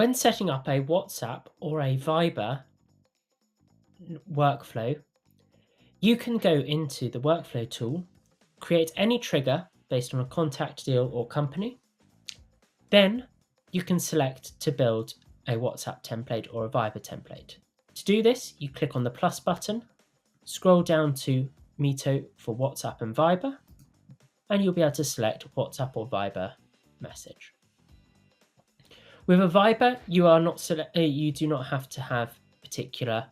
When setting up a WhatsApp or a Viber workflow, you can go into the workflow tool, create any trigger based on a contact, deal, or company. Then you can select to build a WhatsApp template or a Viber template. To do this, you click on the plus button, scroll down to Mitto for WhatsApp and Viber, and you'll be able to select WhatsApp or Viber message. With a Viber, you do not have to have particular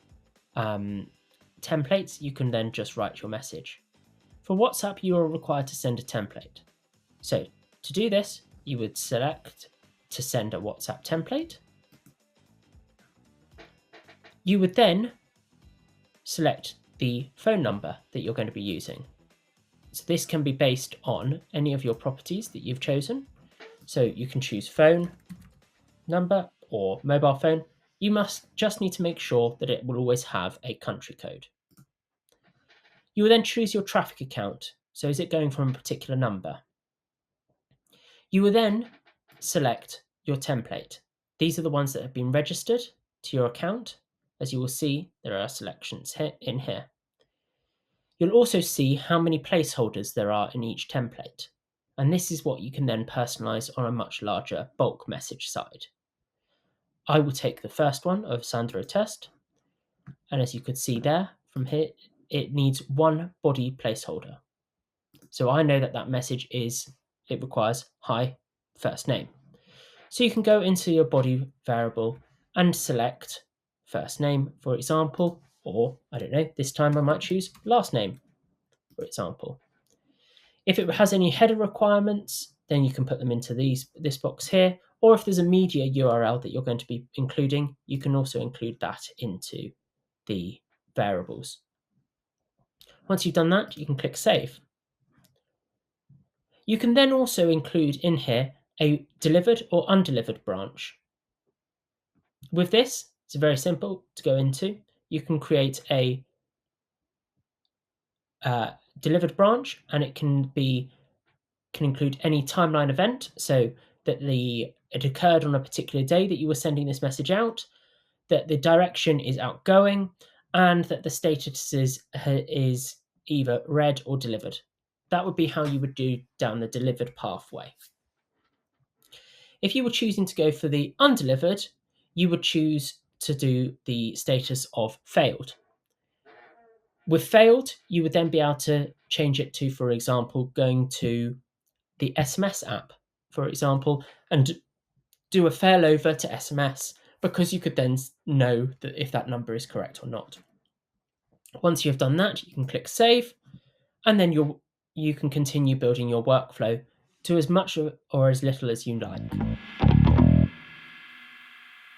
templates. You can then just write your message. For WhatsApp, you are required to send a template. So to do this, you would select to send a WhatsApp template. You would then select the phone number that you're going to be using. So this can be based on any of your properties that you've chosen. So you can choose phone number or mobile phone. You must just need to make sure that it will always have a country code. You will then choose your traffic account. So is it going from a particular number? You will then select your template. These are the ones that have been registered to your account. As you will see, there are selections in here. You'll also see how many placeholders there are in each template. And this is what you can then personalize on a much larger bulk message side. I will take the first one of Sandro test. And as you could see there from here, it needs one body placeholder. So I know that message requires hi, first name. So you can go into your body variable and select first name, for example, or I don't know, this time I might choose last name, for example. If it has any header requirements, then you can put them into this box here, or if there's a media URL that you're going to be including, you can also include that into the variables. Once you've done that, you can click Save. You can then also include in here a delivered or undelivered branch. With this, it's very simple to go into. You can create a delivered branch, and it can include any timeline event, so that it occurred on a particular day that you were sending this message out, that the direction is outgoing, and that the status is either read or delivered. That would be how you would do down the delivered pathway. If you were choosing to go for the undelivered, you would choose to do the status of failed. With failed, you would then be able to change it to, for example, going to the SMS app, for example, and do a failover to SMS, because you could then know that if that number is correct or not. Once you've done that, you can click Save, and then you can continue building your workflow to as much or as little as you like.